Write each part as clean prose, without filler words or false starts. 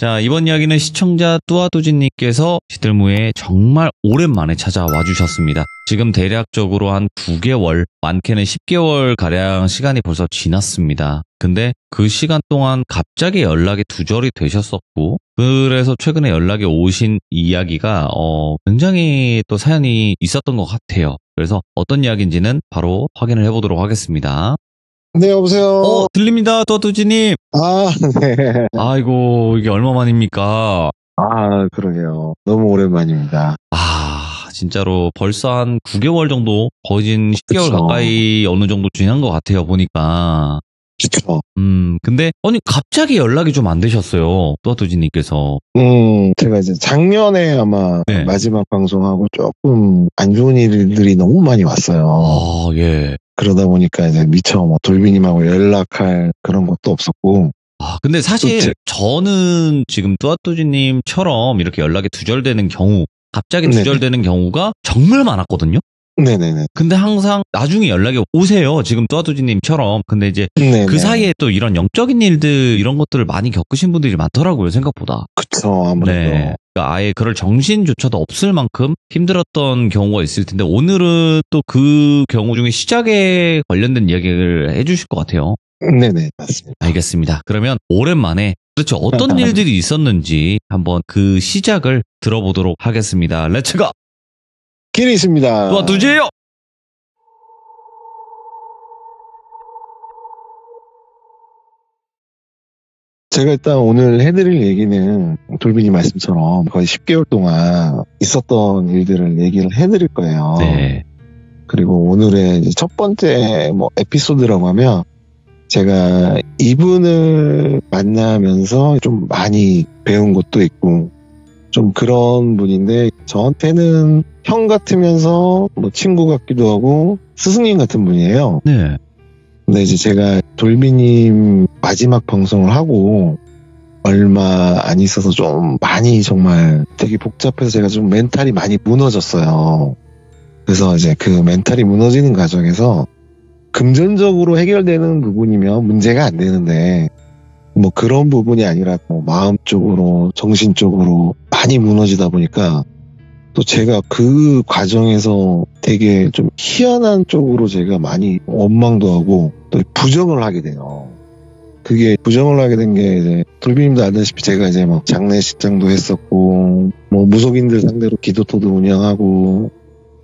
자, 이번 이야기는 시청자 뚜아뚜지님께서 시들무에 정말 오랜만에 찾아와 주셨습니다. 지금 대략적으로 한 9개월, 많게는 10개월 가량 시간이 벌써 지났습니다. 근데 그 시간 동안 갑자기 연락이 두절이 되셨었고, 그래서 최근에 연락이 오신 이야기가 굉장히 또 사연이 있었던 것 같아요. 그래서 어떤 이야기인지는 바로 확인을 해보도록 하겠습니다. 네, 여보세요. 들립니다, 뚜아뚜지님. 네. 아이고, 이게 얼마만입니까? 그러게요. 너무 오랜만입니다. 진짜로 벌써 한 9개월 정도, 거의 10개월 그쵸. 가까이 어느 정도 지난 것 같아요, 보니까. 그쵸. 근데, 아니, 갑자기 연락이 좀 안 되셨어요, 뚜아뚜지님께서. 제가 이제 작년에 아마 네. 마지막 방송하고 조금 안 좋은 일들이 너무 많이 왔어요. 예. 그러다 보니까 이제 미처 돌비님하고 연락할 그런 것도 없었고. 근데 사실 저는 지금 뚜아뚜지님처럼 이렇게 연락이 두절되는 경우, 갑자기 두절되는 경우가 정말 많았거든요? 네네네. 근데 항상 나중에 연락이 오세요. 지금 뚜아뚜지님처럼. 근데 이제 네네. 그 사이에 또 이런 영적인 일들, 이런 것들을 많이 겪으신 분들이 많더라고요, 생각보다. 그쵸, 아무래도. 네. 그러니까 아예 그럴 정신조차도 없을 만큼 힘들었던 경우가 있을 텐데, 오늘은 또 그 경우 중에 시작에 관련된 이야기를 해주실 것 같아요. 네네, 맞습니다. 알겠습니다. 그러면 오랜만에 도대체 어떤 일들이 있었는지 한번 그 시작을 들어보도록 하겠습니다. 렛츠고! 길이 있습니다. 뚜아뚜지예요! 제가 일단 오늘 해드릴 얘기는 돌빈이 말씀처럼 거의 10개월 동안 있었던 일들을 얘기를 해드릴 거예요. 네. 그리고 오늘의 이제 첫 번째 에피소드라고 하면 제가 이분을 만나면서 좀 많이 배운 것도 있고 좀 그런 분인데 저한테는 형 같으면서 친구 같기도 하고 스승님 같은 분이에요. 네. 근데 이제 제가 돌비님 마지막 방송을 하고 얼마 안 있어서 좀 많이 정말 되게 복잡해서 제가 좀 멘탈이 많이 무너졌어요. 그래서 이제 그 멘탈이 무너지는 과정에서 금전적으로 해결되는 부분이면 문제가 안 되는데 그런 부분이 아니라 마음적으로 정신적으로 많이 무너지다 보니까 또 제가 그 과정에서 되게 좀 희한한 쪽으로 제가 많이 원망도 하고 또 부정을 하게 돼요. 그게 부정을 하게 된 게 이제 돌비님도 알다시피 제가 이제 장례식장도 했었고 무속인들 상대로 기도터도 운영하고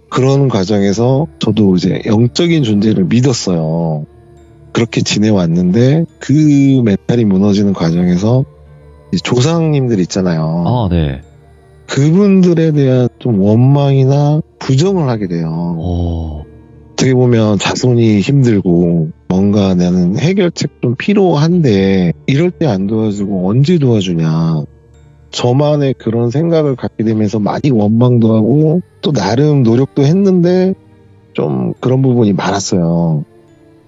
그런 과정에서 저도 이제 영적인 존재를 믿었어요. 그렇게 지내왔는데 그 멘탈이 무너지는 과정에서 조상님들 있잖아요. 네. 그분들에 대한 좀 원망이나 부정을 하게 돼요. 어떻게 보면 자손이 힘들고 뭔가 나는 해결책 좀 필요한데 이럴 때 안 도와주고 언제 도와주냐. 저만의 그런 생각을 갖게 되면서 많이 원망도 하고 또 나름 노력도 했는데 좀 그런 부분이 많았어요.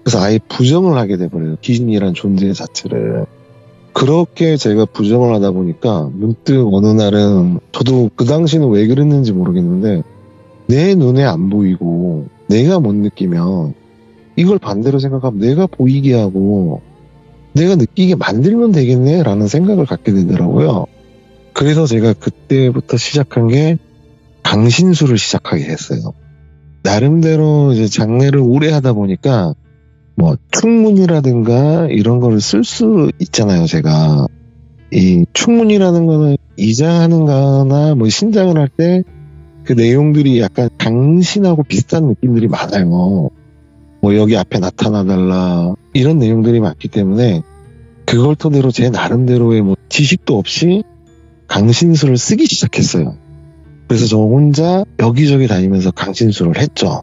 그래서 아예 부정을 하게 돼버려요. 귀신이란 존재 자체를. 그렇게 제가 부정을 하다 보니까 문득 어느 날은 저도 그 당시는 왜 그랬는지 모르겠는데 내 눈에 안 보이고 내가 못 느끼면 이걸 반대로 생각하면 내가 보이게 하고 내가 느끼게 만들면 되겠네 라는 생각을 갖게 되더라고요. 그래서 제가 그때부터 시작한 게 강신술을 시작하게 했어요. 나름대로 이제 장례를 오래 하다 보니까 충문이라든가 이런 거를 쓸 수 있잖아요, 제가. 이 충문이라는 거는 이장하는 거나 신장을 할 때 그 내용들이 약간 당신하고 비슷한 느낌들이 많아요. 여기 앞에 나타나달라 이런 내용들이 많기 때문에 그걸 토대로 제 나름대로의 지식도 없이 강신술을 쓰기 시작했어요. 그래서 저 혼자 여기저기 다니면서 강신술을 했죠.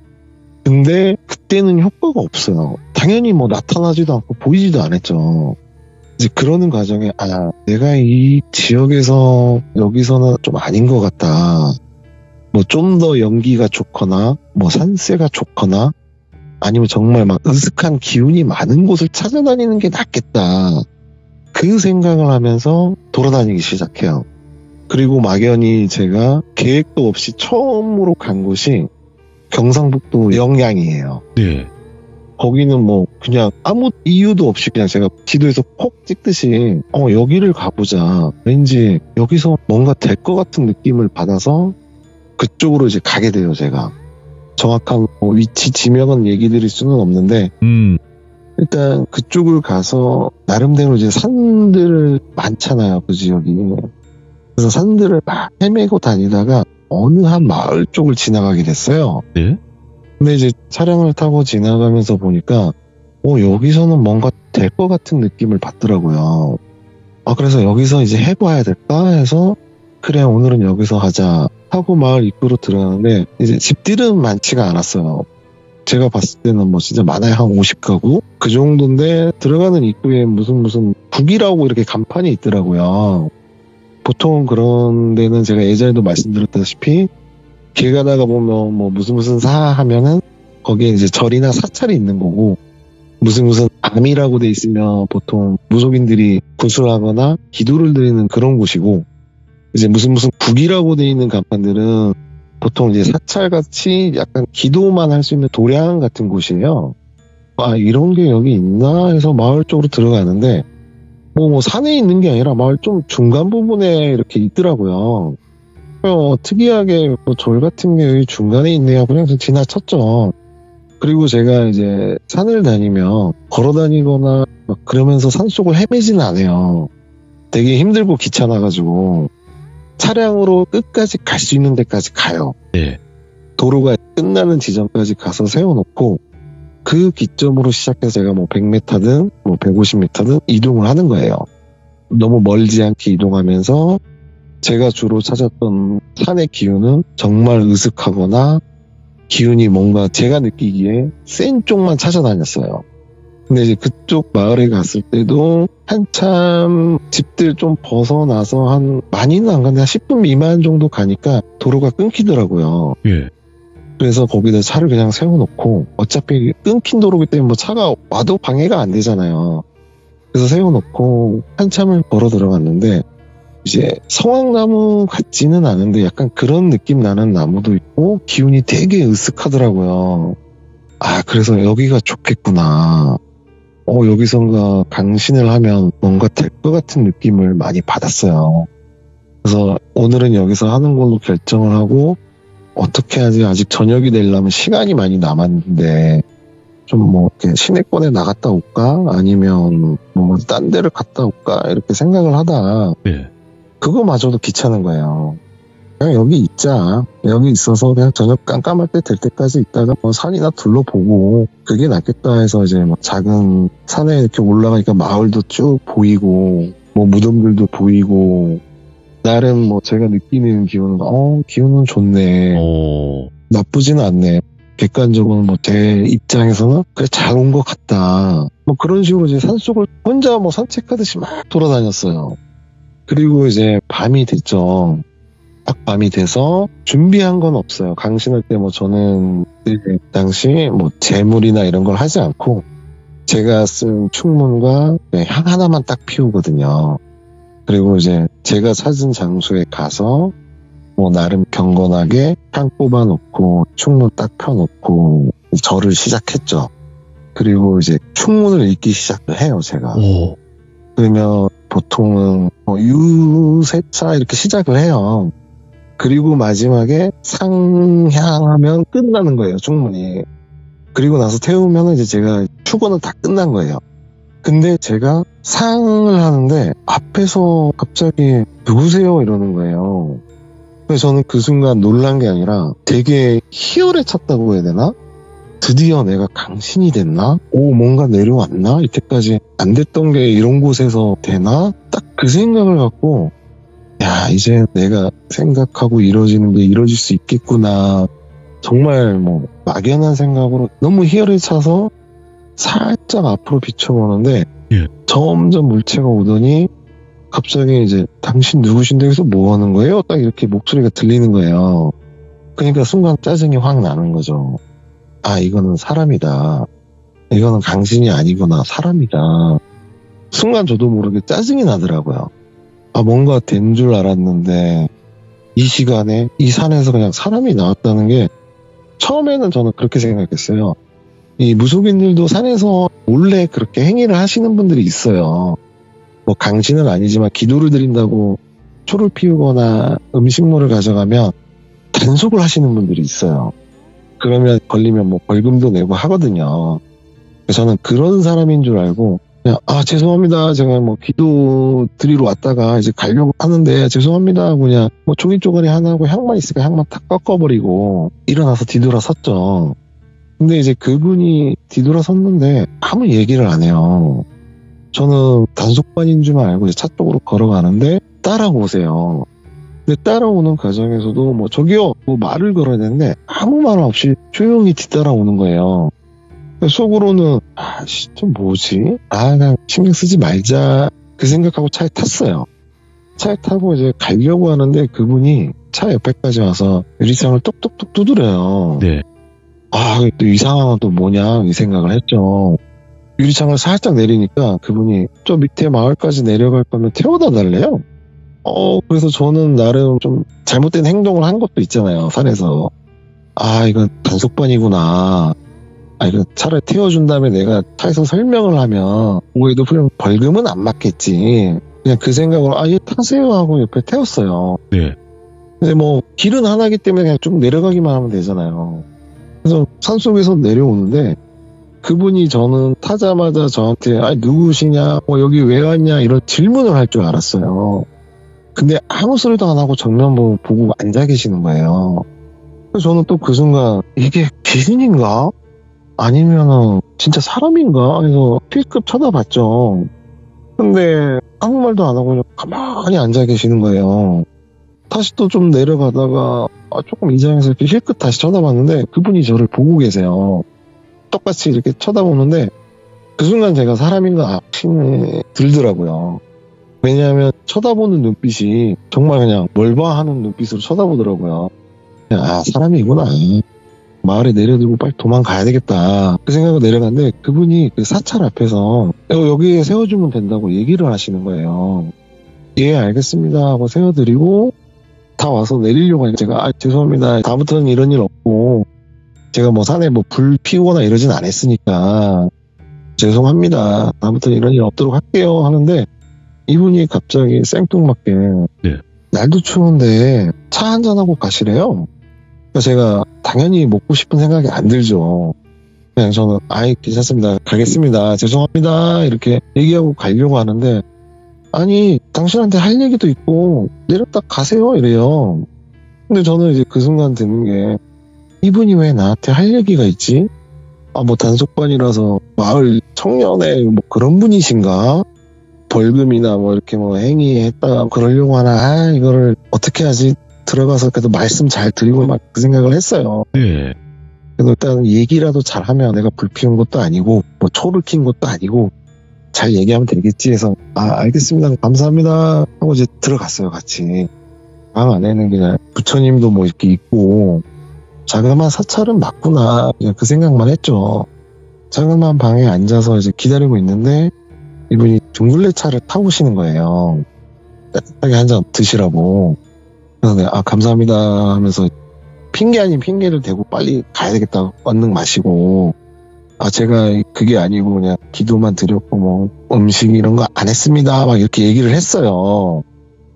근데 그때는 효과가 없어요. 당연히 나타나지도 않고 보이지도 않았죠. 이제 그러는 과정에 내가 이 지역에서 여기서는 좀 아닌 것 같다. 좀 더 연기가 좋거나 산세가 좋거나 아니면 정말 으슥한 기운이 많은 곳을 찾아다니는 게 낫겠다. 그 생각을 하면서 돌아다니기 시작해요. 그리고 막연히 제가 계획도 없이 처음으로 간 곳이 경상북도 영양이에요. 네. 거기는 뭐 그냥 아무 이유도 없이 그냥 제가 지도에서 콕 찍듯이 여기를 가보자. 왠지 여기서 뭔가 될 것 같은 느낌을 받아서 그쪽으로 이제 가게 돼요, 제가. 정확한 뭐 위치 지명은 얘기 드릴 수는 없는데 일단 그쪽을 가서 나름대로 이제 산들 많잖아요, 그 지역이. 그래서 산들을 막 헤매고 다니다가 어느 한 마을 쪽을 지나가게 됐어요. 네? 근데 이제 차량을 타고 지나가면서 보니까 여기서는 뭔가 될 것 같은 느낌을 받더라고요. 그래서 여기서 이제 해봐야 될까 해서 그래 오늘은 여기서 하자 하고 마을 입구로 들어가는데 이제 집들은 많지가 않았어요. 제가 봤을 때는 뭐 진짜 많아야 한 50가구 그 정도인데 들어가는 입구에 무슨 북이라고 이렇게 간판이 있더라고요. 보통 그런 데는 제가 예전에도 말씀드렸다시피 길 가다가 보면 뭐 무슨 사 하면은 거기에 이제 절이나 사찰이 있는 거고 무슨 암이라고 돼 있으면 보통 무속인들이 구슬하거나 기도를 드리는 그런 곳이고 이제 무슨 북이라고 돼 있는 간판들은 보통 이제 사찰같이 약간 기도만 할 수 있는 도량 같은 곳이에요. 이런 게 여기 있나 해서 마을 쪽으로 들어가는데 뭐 산에 있는 게 아니라 마을 좀 중간 부분에 이렇게 있더라고요. 특이하게 뭐 절 같은 게 여기 중간에 있네요. 그냥 지나쳤죠. 그리고 제가 이제 산을 다니면 걸어 다니거나 막 그러면서 산속을 헤매지는 않아요. 되게 힘들고 귀찮아가지고 차량으로 끝까지 갈 수 있는 데까지 가요. 네. 도로가 끝나는 지점까지 가서 세워놓고 그 기점으로 시작해서 제가 뭐 100m든 뭐 150m든 이동을 하는 거예요. 너무 멀지 않게 이동하면서 제가 주로 찾았던 산의 기운은 정말 으슥하거나 기운이 뭔가 제가 느끼기에 센 쪽만 찾아다녔어요. 근데 이제 그쪽 마을에 갔을 때도 한참 집들 좀 벗어나서 많이는 안 갔는데 한 10분 미만 정도 가니까 도로가 끊기더라고요. 예. 그래서 거기다 차를 그냥 세워놓고 어차피 끊긴 도로기 때문에 뭐 차가 와도 방해가 안 되잖아요. 그래서 세워놓고 한참을 걸어 들어갔는데 이제 성황나무 같지는 않은데 약간 그런 느낌 나는 나무도 있고 기운이 되게 으쓱하더라고요. 그래서 여기가 좋겠구나. 여기선가 강신을 하면 뭔가 될 것 같은 느낌을 많이 받았어요. 그래서 오늘은 여기서 하는 걸로 결정을 하고 어떻게 하지? 아직 저녁이 되려면 시간이 많이 남았는데 좀 뭐 이렇게 시내권에 나갔다 올까? 아니면 뭐 딴 데를 갔다 올까? 이렇게 생각을 하다가 네. 그거마저도 귀찮은 거예요. 그냥 여기 있자. 여기 있어서 그냥 저녁 깜깜할 때 될 때까지 있다가 뭐 산이나 둘러보고 그게 낫겠다 해서 이제 뭐 작은 산에 이렇게 올라가니까 마을도 쭉 보이고 뭐 무덤들도 보이고 나름 뭐 제가 느끼는 기분은 기분은 좋네. 나쁘지는 않네. 객관적으로는 뭐 제 입장에서는 그래 잘 온 것 같다. 뭐 그런 식으로 이제 산속을 혼자 뭐 산책하듯이 막 돌아다녔어요. 그리고 이제 밤이 됐죠. 딱 밤이 돼서 준비한 건 없어요. 강신할 때 뭐 저는 그 당시 뭐 재물이나 이런 걸 하지 않고 제가 쓴 충문과 향 하나만 딱 피우거든요. 그리고 이제 제가 찾은 장소에 가서 뭐 나름 경건하게 향 꼽아놓고 충문 딱 펴놓고 절을 시작했죠. 그리고 이제 충문을 읽기 시작을 해요, 제가. 그러면 보통은 뭐 유세차 이렇게 시작을 해요. 그리고 마지막에 상향하면 끝나는 거예요, 충문이. 그리고 나서 태우면 이제 제가 축원은 다 끝난 거예요. 근데 제가 상을 하는데 앞에서 갑자기 누구세요? 이러는 거예요. 그래서 저는 그 순간 놀란 게 아니라 되게 희열에 찼다고 해야 되나? 드디어 내가 강신이 됐나? 뭔가 내려왔나? 이때까지 안 됐던 게 이런 곳에서 되나? 딱 그 생각을 갖고 이제 내가 생각하고 이루어지는 게 이루어질 수 있겠구나. 정말 뭐 막연한 생각으로 너무 희열에 차서 살짝 앞으로 비춰보는데 점점 물체가 오더니 갑자기 이제 당신 누구신데 여기서 뭐 하는 거예요? 딱 이렇게 목소리가 들리는 거예요. 그러니까 순간 짜증이 확 나는 거죠. 이거는 사람이다. 이거는 강신이 아니구나. 사람이다. 순간 저도 모르게 짜증이 나더라고요. 뭔가 된 줄 알았는데 이 시간에 이 산에서 그냥 사람이 나왔다는 게 처음에는 저는 그렇게 생각했어요. 이 무속인들도 산에서 몰래 그렇게 행위를 하시는 분들이 있어요. 뭐 강신은 아니지만 기도를 드린다고 초를 피우거나 음식물을 가져가면 단속을 하시는 분들이 있어요. 그러면 걸리면 뭐 벌금도 내고 하거든요. 그래서 저는 그런 사람인 줄 알고 그냥 죄송합니다. 제가 뭐 기도 드리러 왔다가 이제 가려고 하는데 죄송합니다 하고 그냥 뭐 종이 쪼가리 하나 하고 향만 있으니까 향만 탁 꺾어버리고 일어나서 뒤돌아섰죠. 근데 이제 그분이 뒤돌아섰는데 아무 얘기를 안 해요. 저는 단속반인 줄만 알고 이제 차 쪽으로 걸어가는데 따라오세요. 근데 따라오는 과정에서도 뭐 저기요 뭐 말을 걸어야 되는데 아무 말 없이 조용히 뒤따라오는 거예요. 속으로는 좀 뭐지? 그냥 신경 쓰지 말자 그 생각하고 차에 탔어요. 차에 타고 이제 가려고 하는데 그분이 차 옆에까지 와서 유리창을 똑똑똑 두드려요. 네. 또 이 상황은 또 뭐냐 이 생각을 했죠. 유리창을 살짝 내리니까 그분이 저 밑에 마을까지 내려갈 거면 태워다 달래요. 그래서 저는 나름 좀 잘못된 행동을 한 것도 있잖아요, 산에서. 이건 단속반이구나. 이거 차를 태워준 다음에 내가 차에서 설명을 하면 오해도 그냥 벌금은 안 맞겠지. 그냥 그 생각으로 얘 타세요 하고 옆에 태웠어요. 네. 근데 뭐 길은 하나기 때문에 그냥 좀 내려가기만 하면 되잖아요. 그래서 산속에서 내려오는데 그분이 저는 타자마자 저한테 누구시냐 뭐 여기 왜 왔냐 이런 질문을 할 줄 알았어요. 근데 아무 소리도 안 하고 정면 보고 앉아 계시는 거예요. 그래서 저는 또 그 순간 이게 귀신인가? 아니면은 진짜 사람인가? 해서 필급 쳐다봤죠. 근데 아무 말도 안 하고 그냥 가만히 앉아 계시는 거예요. 다시 또 좀 내려가다가 조금 이상해서 이렇게 힐끗 다시 쳐다봤는데 그분이 저를 보고 계세요. 똑같이 이렇게 쳐다보는데 그 순간 제가 사람인가 확신이 들더라고요. 왜냐하면 쳐다보는 눈빛이 정말 그냥 뭘 봐 하는 눈빛으로 쳐다보더라고요. 그냥 사람이구나. 마을에 내려들고 빨리 도망가야 되겠다. 그 생각으로 내려갔는데 그분이 그 사찰 앞에서 여기에 세워주면 된다고 얘기를 하시는 거예요. 예, 알겠습니다 하고 세워드리고 다 와서 내리려고 하니까 제가 죄송합니다. 다음부터는 이런 일 없고 제가 뭐 산에 뭐 불 피우거나 이러진 않았으니까 죄송합니다. 다음부터는 이런 일 없도록 할게요 하는데 이분이 갑자기 생뚱맞게 네. 날도 추운데 차 한잔하고 가시래요. 제가 당연히 먹고 싶은 생각이 안 들죠. 그냥 저는 괜찮습니다. 가겠습니다. 죄송합니다. 이렇게 얘기하고 가려고 하는데 당신한테 할 얘기도 있고 내렸다 가세요 이래요. 근데 저는 이제 그 순간 드는 게 이분이 왜 나한테 할 얘기가 있지? 뭐 단속반이라서 마을 청년의 뭐 그런 분이신가? 벌금이나 뭐 이렇게 뭐 행위했다 그러려고 하나 이거를 어떻게 하지? 들어가서 그래도 말씀 잘 드리고 막 그 생각을 했어요. 네. 그래서 일단 얘기라도 잘하면 내가 불 피운 것도 아니고 뭐 초를 킨 것도 아니고 잘 얘기하면 되겠지 해서 알겠습니다. 감사합니다 하고 이제 들어갔어요. 같이. 방 안에는 그냥 부처님도 뭐 이렇게 있고 자그마한 사찰은 맞구나 그냥 그 생각만 했죠. 자그마한 방에 앉아서 이제 기다리고 있는데 이분이 둥글레 차를 타오시는 거예요. 따뜻하게 한 잔 드시라고. 그래서 내가 감사합니다 하면서 핑계 아닌 핑계를 대고 빨리 가야 되겠다 얼른 마시고 제가 그게 아니고 그냥 기도만 드렸고 뭐 음식 이런 거 안 했습니다 막 이렇게 얘기를 했어요.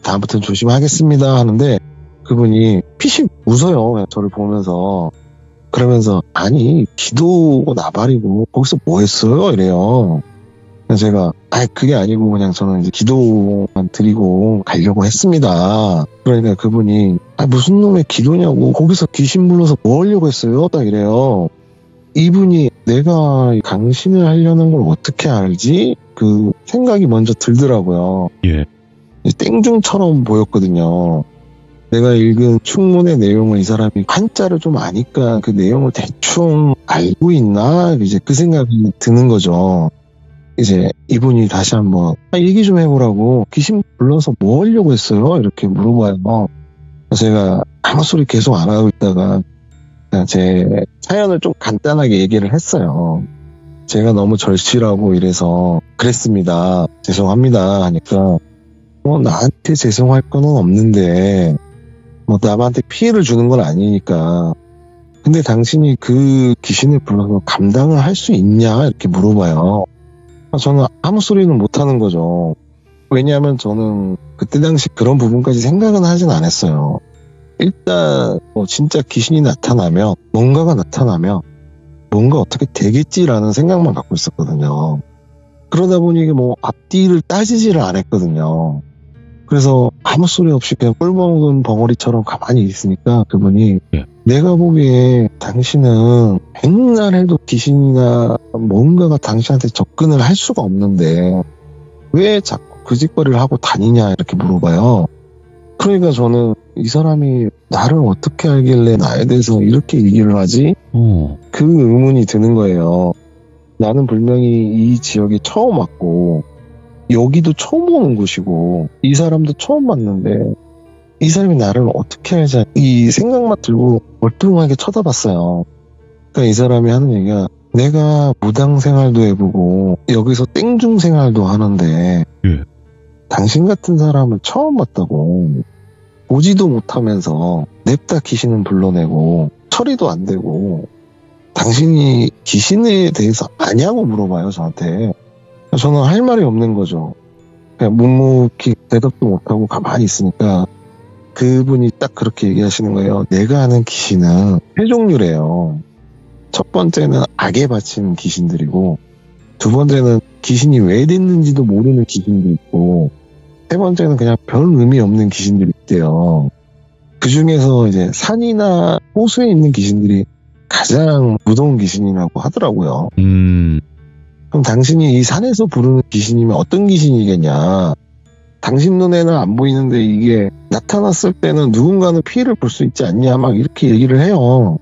다음부터는 조심하겠습니다 하는데 그분이 피식 웃어요. 그냥 저를 보면서. 그러면서 기도고 나발이고 거기서 뭐 했어요 이래요. 그래서 제가 그게 아니고 그냥 저는 이제 기도만 드리고 가려고 했습니다. 그러니까 그분이 무슨 놈의 기도냐고 거기서 귀신 불러서 뭐 하려고 했어요 딱 이래요. 이분이 내가 강신을 하려는 걸 어떻게 알지? 그 생각이 먼저 들더라고요. 예. 땡중처럼 보였거든요. 내가 읽은 충문의 내용을 이 사람이 한자를 좀 아니까 그 내용을 대충 알고 있나? 이제 그 생각이 드는 거죠. 이제 이분이 다시 한번 얘기 좀 해보라고 귀신 불러서 뭐 하려고 했어요? 이렇게 물어봐요. 그래서 제가 아무 소리 계속 안 하고 있다가 그냥 제 사연을 좀 간단하게 얘기를 했어요. 제가 너무 절실하고 이래서 그랬습니다. 죄송합니다 하니까 나한테 죄송할 거는 없는데 남한테 피해를 주는 건 아니니까 근데 당신이 그 귀신을 불러서 감당을 할 수 있냐 이렇게 물어봐요. 저는 아무 소리는 못하는 거죠. 왜냐하면 저는 그때 당시 그런 부분까지 생각은 하진 않았어요. 일단 진짜 귀신이 나타나면 뭔가가 나타나면 뭔가 어떻게 되겠지라는 생각만 갖고 있었거든요. 그러다 보니 이게 앞뒤를 따지지를 않았거든요. 그래서 아무 소리 없이 그냥 꿀먹은 벙어리처럼 가만히 있으니까 그분이 내가 보기에 당신은 백날 해도 귀신이나 뭔가가 당신한테 접근을 할 수가 없는데 왜 자꾸 그 짓거리를 하고 다니냐 이렇게 물어봐요. 그러니까 저는 이 사람이 나를 어떻게 알길래 나에 대해서 이렇게 얘기를 하지? 그 의문이 드는 거예요. 나는 분명히 이 지역에 처음 왔고 여기도 처음 오는 곳이고 이 사람도 처음 봤는데 이 사람이 나를 어떻게 알지? 이 생각만 들고 멀뚱하게 쳐다봤어요. 그러니까 이 사람이 하는 얘기가 내가 무당 생활도 해보고 여기서 땡중 생활도 하는데 당신 같은 사람을 처음 봤다고 보지도 못하면서 냅다 귀신은 불러내고 처리도 안 되고 당신이 귀신에 대해서 아냐고 물어봐요 저한테. 저는 할 말이 없는 거죠. 그냥 묵묵히 대답도 못하고 가만히 있으니까 그분이 딱 그렇게 얘기하시는 거예요. 내가 아는 귀신은 세 종류래요. 첫 번째는 악에 바치는 귀신들이고 두 번째는 귀신이 왜 됐는지도 모르는 귀신도 있고 세 번째는 그냥 별 의미 없는 귀신들이 있대요. 그 중에서 이제 산이나 호수에 있는 귀신들이 가장 무서운 귀신이라고 하더라고요. 그럼 당신이 이 산에서 부르는 귀신이면 어떤 귀신이겠냐? 당신 눈에는 안 보이는데 이게 나타났을 때는 누군가는 피해를 볼 수 있지 않냐? 막 이렇게 얘기를 해요.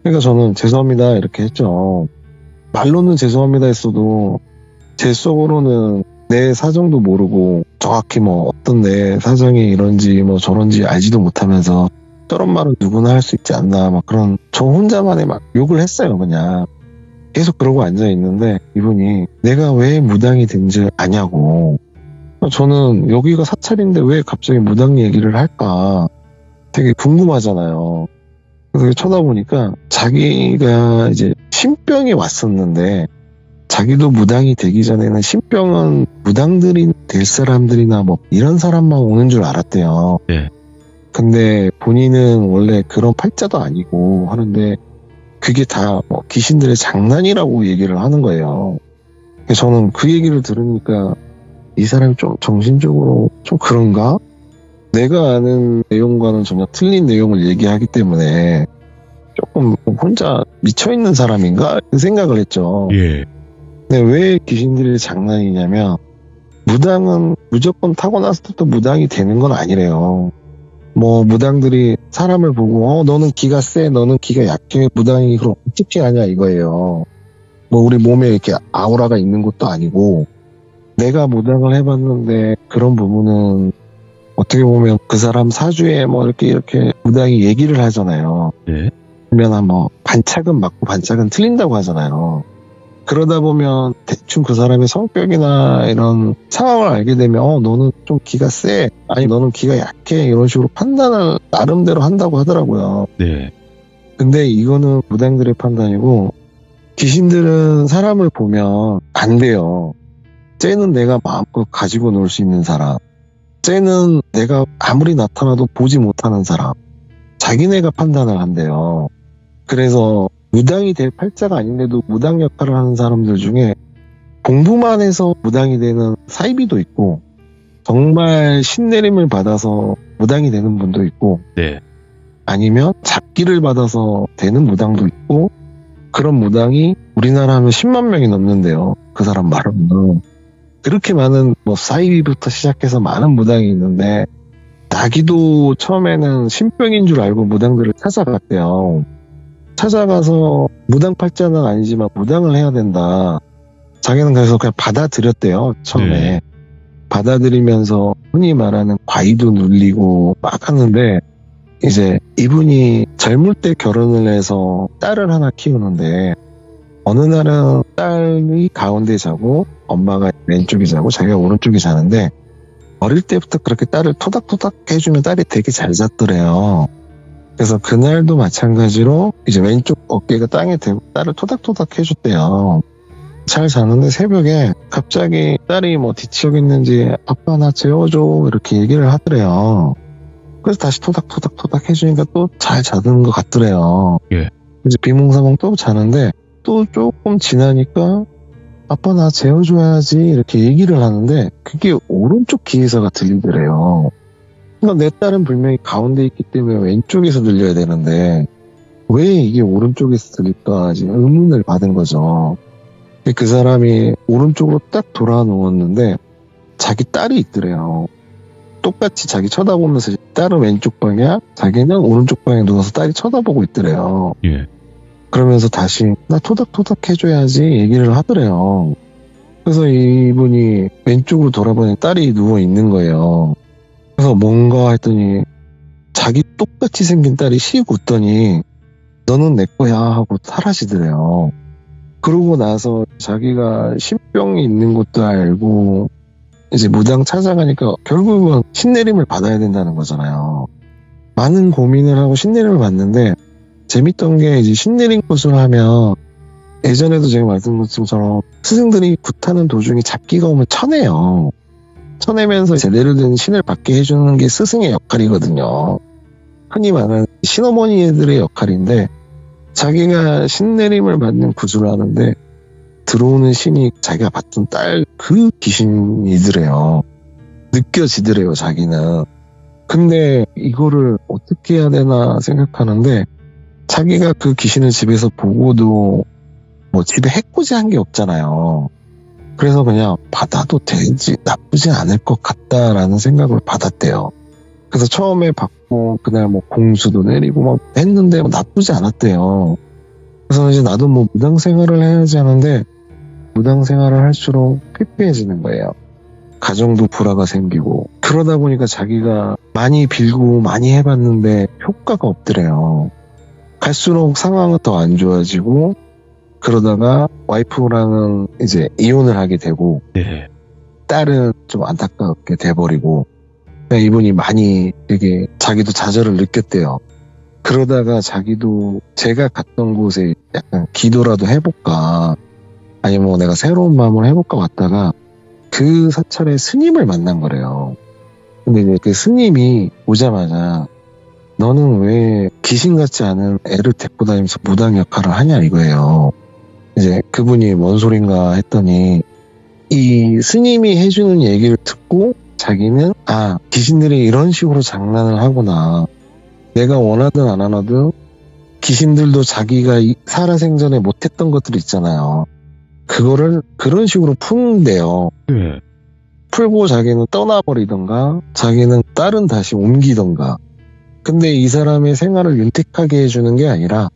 그러니까 저는 죄송합니다 이렇게 했죠. 말로는 죄송합니다 했어도 제 속으로는 내 사정도 모르고 정확히 어떤 내 사정이 이런지 저런지 알지도 못하면서 저런 말은 누구나 할 수 있지 않나 막 그런 저 혼자만의 막 욕을 했어요. 그냥 계속 그러고 앉아있는데 이분이 내가 왜 무당이 된 줄 아냐고. 저는 여기가 사찰인데 왜 갑자기 무당 얘기를 할까 되게 궁금하잖아요. 그래서 쳐다보니까 자기가 이제 신병이 왔었는데 자기도 무당이 되기 전에는 신병은 무당들이 될 사람들이나 이런 사람만 오는 줄 알았대요. 네. 근데 본인은 원래 그런 팔자도 아니고 하는데 그게 다 귀신들의 장난이라고 얘기를 하는 거예요. 저는 그 얘기를 들으니까 이 사람이 좀 정신적으로 좀 그런가? 내가 아는 내용과는 전혀 틀린 내용을 얘기하기 때문에 조금 혼자 미쳐있는 사람인가? 그 생각을 했죠. 예. 근데 왜 귀신들이 장난이냐면 무당은 무조건 타고났을 때부터 무당이 되는 건 아니래요. 무당들이 사람을 보고 너는 기가 세, 너는 기가 약해, 무당이 그럼 어떻게 하냐 이거예요. 우리 몸에 이렇게 아우라가 있는 것도 아니고 내가 무당을 해봤는데 그런 부분은 어떻게 보면 그 사람 사주에 이렇게 무당이 얘기를 하잖아요. 네. 그러면 반짝은 맞고 반짝은 틀린다고 하잖아요. 그러다 보면 대충 그 사람의 성격이나 이런 상황을 알게 되면 너는 좀 기가 세, 아니 너는 기가 약해 이런 식으로 판단을 나름대로 한다고 하더라고요. 네. 근데 이거는 무당들의 판단이고 귀신들은 사람을 보면 안 돼요. 쟤는 내가 마음껏 가지고 놀 수 있는 사람, 쟤는 내가 아무리 나타나도 보지 못하는 사람, 자기네가 판단을 한대요. 그래서 무당이 될 팔자가 아닌데도 무당 역할을 하는 사람들 중에 공부만 해서 무당이 되는 사이비도 있고 정말 신내림을 받아서 무당이 되는 분도 있고 네. 아니면 잡기를 받아서 되는 무당도 있고 그런 무당이 우리나라 하면 10만 명이 넘는데요. 그 사람 말로는. 그렇게 많은 사이비부터 시작해서 많은 무당이 있는데 자기도 처음에는 신병인 줄 알고 무당들을 찾아갔대요. 찾아가서 무당 팔자는 아니지만 무당을 해야 된다. 자기는 그래서 그냥 받아들였대요. 처음에. 네. 받아들이면서 흔히 말하는 과의도 눌리고 막 하는데 이제 이분이 젊을 때 결혼을 해서 딸을 하나 키우는데 어느 날은 딸이 가운데 자고 엄마가 왼쪽에 자고 자기가 오른쪽에 자는데 어릴 때부터 그렇게 딸을 토닥토닥 해주면 딸이 되게 잘 잤더래요. 그래서 그날도 마찬가지로 이제 왼쪽 어깨가 땅에 대고 딸을 토닥토닥 해줬대요. 잘 자는데 새벽에 갑자기 딸이 뭐 뒤척였는지 아빠 나 재워줘 이렇게 얘기를 하더래요. 그래서 다시 토닥토닥 해주니까 또 잘 자는 것 같더래요. 예. 이제 비몽사몽 또 자는데 또 조금 지나니까 아빠 나 재워줘야지 이렇게 얘기를 하는데 그게 오른쪽 귀에서가 들리더래요. 그러니까 내 딸은 분명히 가운데 있기 때문에 왼쪽에서 들려야 되는데 왜 이게 오른쪽에서 들릴까 지금 의문을 받은 거죠. 그 사람이 오른쪽으로 딱 돌아 누웠는데 자기 딸이 있더래요. 똑같이 자기 쳐다보면서 딸은 왼쪽 방향, 자기는 오른쪽 방향에 누워서 딸이 쳐다보고 있더래요. 예. 그러면서 다시 나 토닥토닥 해줘야지 얘기를 하더래요. 그래서 이분이 왼쪽으로 돌아보니 딸이 누워 있는 거예요. 그래서 뭔가 했더니 자기 똑같이 생긴 딸이 씩 웃더니 너는 내 거야 하고 사라지더래요. 그러고 나서 자기가 신병이 있는 것도 알고 이제 무당 찾아가니까 결국은 신내림을 받아야 된다는 거잖아요. 많은 고민을 하고 신내림을 받는데 재밌던 게 이제 신내림 구슬을 하면 예전에도 제가 말씀드린 것처럼 스승들이 굿하는 도중에 잡기가 오면 쳐내요. 쳐내면서 제대로 된 신을 받게 해주는 게 스승의 역할이거든요. 흔히 말하는 신어머니들의 역할인데 자기가 신내림을 받는 구슬을 하는데 들어오는 신이 자기가 봤던 딸 그 귀신이더래요. 느껴지더래요 자기는. 근데 이거를 어떻게 해야 되나 생각하는데 자기가 그 귀신을 집에서 보고도 뭐 집에 해코지한 게 없잖아요. 그래서 그냥 받아도 되지 나쁘지 않을 것 같다라는 생각을 받았대요. 그래서 처음에 받고 그날 뭐 공수도 내리고 막 했는데 나쁘지 않았대요. 그래서 이제 나도 뭐 무당 생활을 해야지 하는데 무당 생활을 할수록 피폐해지는 거예요. 가정도 불화가 생기고 그러다 보니까 자기가 많이 빌고 많이 해봤는데 효과가 없더래요. 갈수록 상황은 더 안 좋아지고 그러다가 와이프랑은 이제 이혼을 하게 되고 네. 딸은 좀 안타깝게 돼버리고 이분이 많이 되게 자기도 좌절을 느꼈대요. 그러다가 자기도 제가 갔던 곳에 약간 기도라도 해볼까 아니면 뭐 내가 새로운 마음을 해볼까 왔다가 그 사찰에 스님을 만난 거래요. 근데 이제 그 스님이 오자마자 너는 왜 귀신 같지 않은 애를 데리고 다니면서 무당 역할을 하냐 이거예요. 이제 그분이 뭔 소린가 했더니 이 스님이 해주는 얘기를 듣고 자기는 귀신들이 이런 식으로 장난을 하구나. 내가 원하든 안 원하든 귀신들도 자기가 살아생전에 못했던 것들 있잖아요. 그거를 그런 식으로 푸는데요. 네. 풀고 자기는 떠나버리던가 자기는 딸은 다시 옮기던가. 근데 이 사람의 생활을 윤택하게 해주는 게 아니라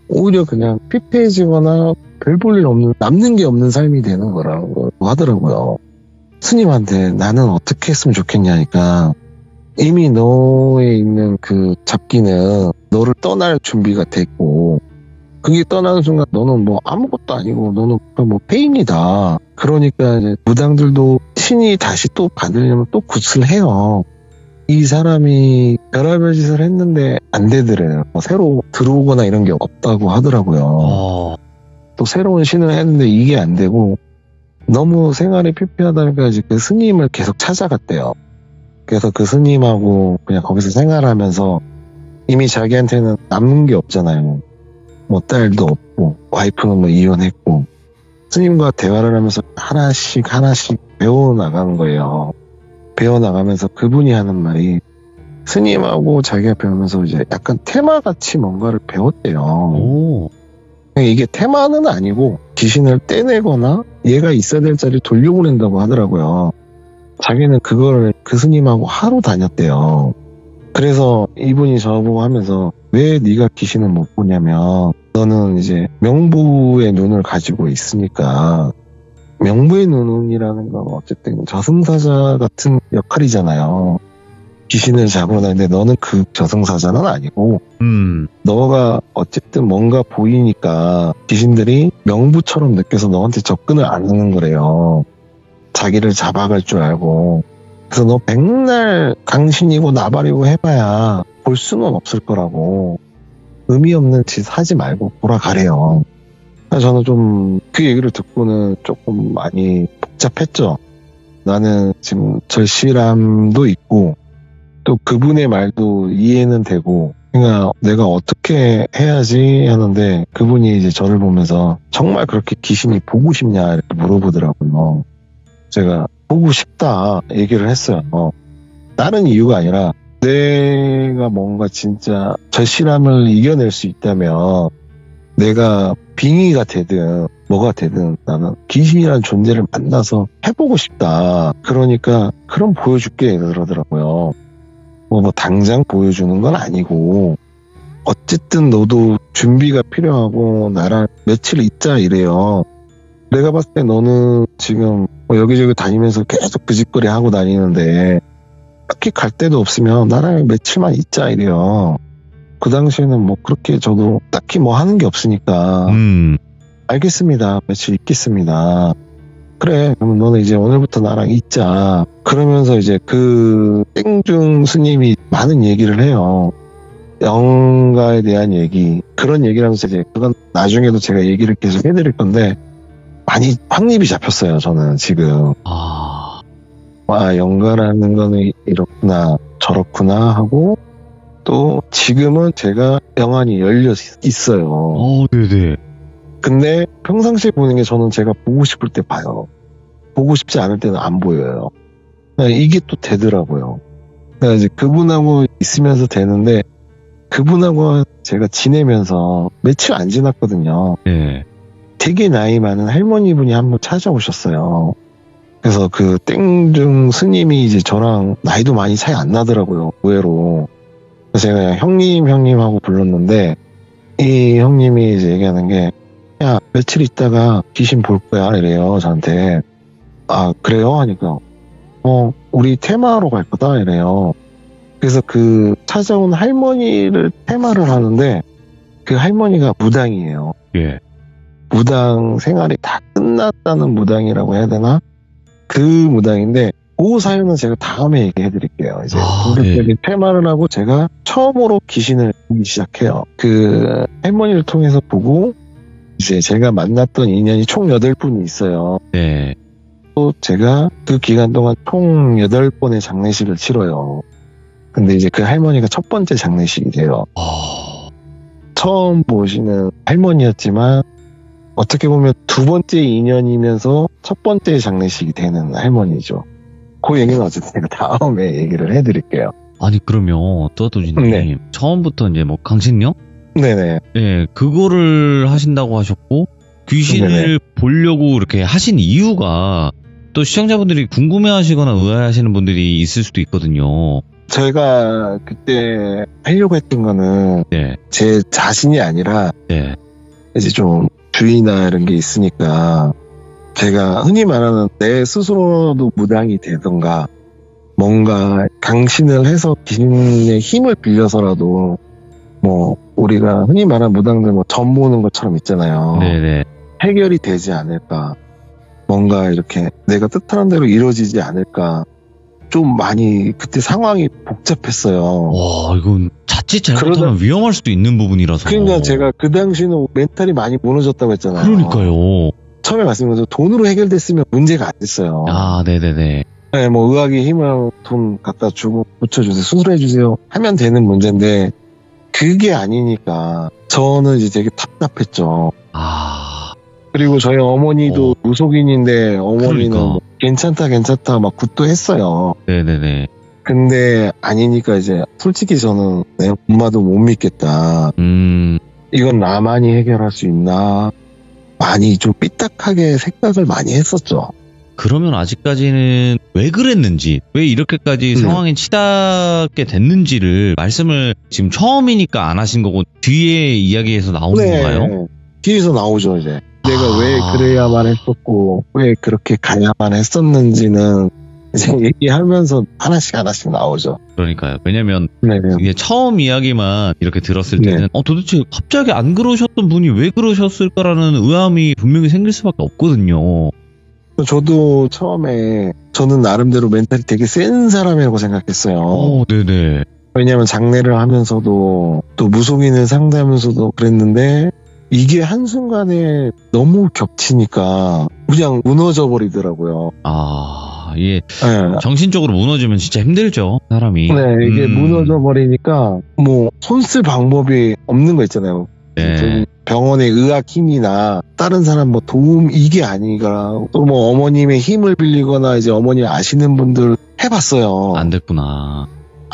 오히려 그냥 피폐해지거나 별 볼 일 없는 남는 게 없는 삶이 되는 거라고 하더라고요. 스님한테 나는 어떻게 했으면 좋겠냐니까 이미 너에 있는 그 잡기는 너를 떠날 준비가 됐고 그게 떠나는 순간 너는 뭐 아무것도 아니고 너는 뭐 폐인이다. 그러니까 이제 무당들도 신이 다시 또 받으려면 또 굿을 해요. 이 사람이 별의별 짓을 했는데 안 되더래요. 새로 들어오거나 이런 게 없다고 하더라고요. 또 새로운 신을 했는데 이게 안 되고 너무 생활이 피폐하다 보니까 이제 그 스님을 계속 찾아갔대요. 그래서 그 스님하고 그냥 거기서 생활하면서 이미 자기한테는 남는 게 없잖아요. 뭐 딸도 없고 와이프는 뭐 이혼했고 스님과 대화를 하면서 하나씩 배워나가는 거예요. 배워나가면서 그분이 하는 말이 스님하고 자기가 배우면서 이제 약간 테마같이 뭔가를 배웠대요. 오. 이게 테마는 아니고 귀신을 떼내거나 얘가 있어야 될 자리를 돌려보낸다고 하더라고요. 자기는 그걸 그 스님하고 하루 다녔대요. 그래서 이분이 저보고 하면서 왜 네가 귀신을 못 보냐면 너는 이제 명부의 눈을 가지고 있으니까 명부의 눈이라는 건 어쨌든 저승사자 같은 역할이잖아요. 귀신을 잡아내는데 너는 그 저승사자는 아니고 너가 어쨌든 뭔가 보이니까 귀신들이 명부처럼 느껴서 너한테 접근을 안 하는 거래요. 자기를 잡아갈 줄 알고. 그래서 너 백날 강신이고 나발이고 해봐야 볼 수는 없을 거라고 의미 없는 짓 하지 말고 돌아가래요. 그래서 저는 좀 그 얘기를 듣고는 조금 많이 복잡했죠. 나는 지금 절실함도 있고 또 그분의 말도 이해는 되고 그러니까 내가 어떻게 해야지 하는데 그분이 이제 저를 보면서 정말 그렇게 귀신이 보고 싶냐 이렇게 물어보더라고요. 제가 보고 싶다 얘기를 했어요. 다른 이유가 아니라 내가 뭔가 진짜 절실함을 이겨낼 수 있다면 내가 빙의가 되든 뭐가 되든 나는 귀신이라는 존재를 만나서 해보고 싶다. 그러니까 그럼 보여줄게 그러더라고요. 뭐 당장 보여주는 건 아니고 어쨌든 너도 준비가 필요하고 나랑 며칠 있자 이래요. 내가 봤을 때 너는 지금 뭐 여기저기 다니면서 계속 그 짓거리 하고 다니는데 딱히 갈 데도 없으면 나랑 며칠만 있자 이래요. 그 당시에는 뭐 그렇게 저도 딱히 뭐 하는 게 없으니까 알겠습니다. 며칠 있겠습니다. 그래 그러면 너는 이제 오늘부터 나랑 있자. 그러면서 이제 그 땡중 스님이 많은 얘기를 해요. 영가에 대한 얘기 그런 얘기를 하면서 이제 그건 나중에도 제가 얘기를 계속 해드릴 건데 많이 확립이 잡혔어요. 저는 지금 영가라는 거는 이렇구나 저렇구나 하고 또 지금은 제가 영안이 열려 있어요. 네네. 근데 평상시에 보는 게 저는 제가 보고 싶을 때 봐요. 보고 싶지 않을 때는 안 보여요. 이게 또 되더라고요. 그러니까 이제 그분하고 있으면서 되는데 그분하고 제가 지내면서 며칠 안 지났거든요. 네. 되게 나이 많은 할머니 분이 한번 찾아오셨어요. 그래서 그 땡중 스님이 이제 저랑 나이도 많이 차이 안 나더라고요. 의외로. 그래서 제가 그냥 형님 하고 불렀는데 이 형님이 이제 얘기하는 게 야 며칠 있다가 귀신 볼 거야 이래요 저한테. 그래요 하니까 우리 테마로 갈 거다 이래요. 그래서 그 찾아온 할머니를 테마를 하는데 그 할머니가 무당이에요. 예. 무당 생활이 다 끝났다는 무당이라고 해야 되나? 그 무당인데 그 사연은 제가 다음에 얘기해 드릴게요. 이제 본격적인 테마를 하고 제가 처음으로 귀신을 보기 시작해요. 그 할머니를 통해서 보고 이제 제가 만났던 인연이 총 8분이 있어요. 네. 또 제가 그 기간 동안 총 8번의 장례식을 치러요. 근데 이제 그 할머니가 첫 번째 장례식이 돼요. 처음 보시는 할머니였지만 어떻게 보면 두 번째 인연이면서 첫 번째 장례식이 되는 할머니죠. 그 얘기는 어쨌든 제가 다음에 얘기를 해드릴게요. 아니 그러면 뚜아뚜지님 네. 처음부터 이제 뭐 강신령? 네네. 네, 그거를 하신다고 하셨고 귀신을 네네. 보려고 이렇게 하신 이유가 또 시청자분들이 궁금해하시거나 의아해하시는 분들이 있을 수도 있거든요. 제가 그때 하려고 했던 거는 네, 제 자신이 아니라 네, 이제 좀 주의나 이런 게 있으니까 제가 흔히 말하는 내 스스로도 무당이 되던가 뭔가 강신을 해서 귀신의 힘을 빌려서라도 뭐 우리가 흔히 말하는 무당들 뭐 점 보는 것처럼 있잖아요. 네네. 해결이 되지 않을까. 뭔가 이렇게 내가 뜻하는 대로 이루어지지 않을까. 좀 많이 그때 상황이 복잡했어요. 와, 이건 자칫 잘못하면 위험할 수도 있는 부분이라서. 그러니까 제가 그 당시는 멘탈이 많이 무너졌다고 했잖아요. 그러니까요. 처음에 말씀드린 돈으로 해결됐으면 문제가 안 됐어요. 네네네. 네, 뭐 의학의 힘을 돈 갖다 주고 붙여주세요, 수술해주세요 하면 되는 문제인데 그게 아니니까 저는 이제 되게 답답했죠. 그리고 저희 어머니도 무속인인데 어머니는 그러니까. 뭐 괜찮다 막 굿도 했어요. 네네네. 근데 아니니까 이제 솔직히 저는 내 엄마도 못 믿겠다. 이건 나만이 해결할 수 있나? 많이 좀 삐딱하게 생각을 많이 했었죠. 그러면 아직까지는 왜 그랬는지, 왜 이렇게까지 상황이 치닫게 됐는지를 말씀을 지금 처음이니까 안 하신 거고 뒤에 이야기에서 나오는 건가요? 뒤에서 나오죠 이제. 내가 왜 그래야만 했었고 왜 그렇게 가야만 했었는지는 이제 얘기하면서 하나씩 나오죠. 그러니까요. 왜냐면 네. 이게 처음 이야기만 이렇게 들었을 때는 도대체 갑자기 안 그러셨던 분이 왜 그러셨을까라는 의아함이 분명히 생길 수밖에 없거든요. 저도 처음에 저는 나름대로 멘탈이 되게 센 사람이라고 생각했어요. 네네. 왜냐면 장례를 하면서도 또 무속인을 상대하면서도 그랬는데 이게 한순간에 너무 겹치니까 그냥 무너져 버리더라고요. 이게 네. 정신적으로 무너지면 진짜 힘들죠, 사람이. 네, 이게 무너져 버리니까 뭐 손 쓸 방법이 없는 거 있잖아요. 네. 병원의 의학 힘이나 다른 사람 뭐 도움 이게 아니라 또 뭐 어머님의 힘을 빌리거나 이제 어머니 아시는 분들 해봤어요. 안 됐구나.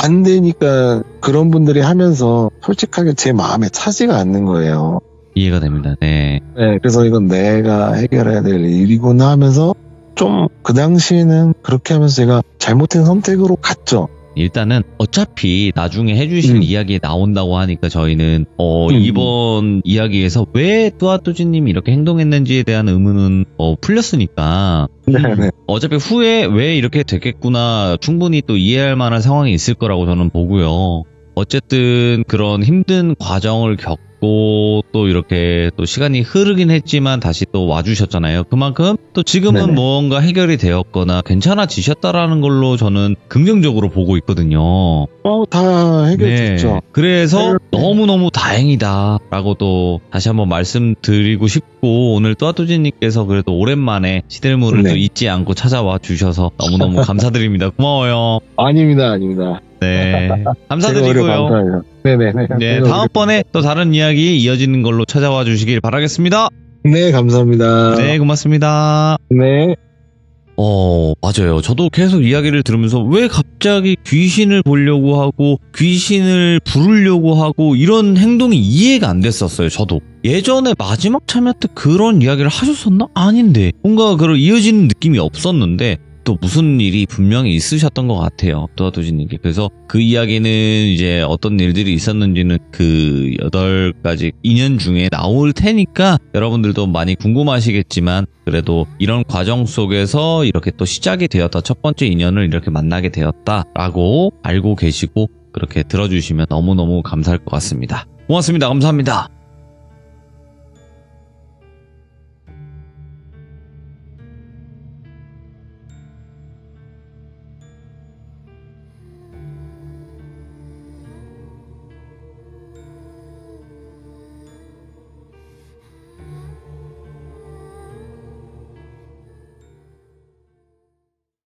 안 되니까 그런 분들이 하면서 솔직하게 제 마음에 차지가 않는 거예요. 이해가 됩니다. 네. 네, 그래서 이건 내가 해결해야 될 일이구나 하면서 좀 그 당시에는 그렇게 하면서 제가 잘못된 선택으로 갔죠. 일단은 어차피 나중에 해주실 이야기에 나온다고 하니까 저희는 이번 이야기에서 왜 뚜아뚜지님이 이렇게 행동했는지에 대한 의문은 풀렸으니까 네. 어차피 후에 왜 이렇게 됐겠구나 충분히 또 이해할 만한 상황이 있을 거라고 저는 보고요. 어쨌든 그런 힘든 과정을 겪고 또 이렇게 또 시간이 흐르긴 했지만 다시 또 와주셨잖아요. 그만큼 또 지금은 네네. 뭔가 해결이 되었거나 괜찮아지셨다라는 걸로 저는 긍정적으로 보고 있거든요. 다 해결됐죠. 네. 그래서 해결- 너무너무 다행이다라고 또 다시 한번 말씀드리고 싶고 오늘 뚜아뚜지님께서 그래도 오랜만에 시들무를 네. 또 잊지 않고 찾아와 주셔서 너무너무 감사드립니다. 고마워요. 아닙니다. 네. 제가 오히려 감사드리고요. 감사해요. 네네네. 네, 다음번에 또 다른 이야기 이어지는 걸로 찾아와 주시길 바라겠습니다. 네, 감사합니다. 네, 고맙습니다. 네. 맞아요. 저도 계속 이야기를 들으면서 왜 갑자기 귀신을 보려고 하고 귀신을 부르려고 하고 이런 행동이 이해가 안 됐었어요. 저도. 예전에 마지막 참여 때 그런 이야기를 하셨었나? 아닌데. 뭔가 그런 이어지는 느낌이 없었는데 또 무슨 일이 분명히 있으셨던 것 같아요. 뚜아뚜지님께. 그래서 그 이야기는 이제 어떤 일들이 있었는지는 그 8가지 인연 중에 나올 테니까 여러분들도 많이 궁금하시겠지만 그래도 이런 과정 속에서 이렇게 또 시작이 되었다. 첫 번째 인연을 이렇게 만나게 되었다라고 알고 계시고 그렇게 들어주시면 너무너무 감사할 것 같습니다. 고맙습니다. 감사합니다.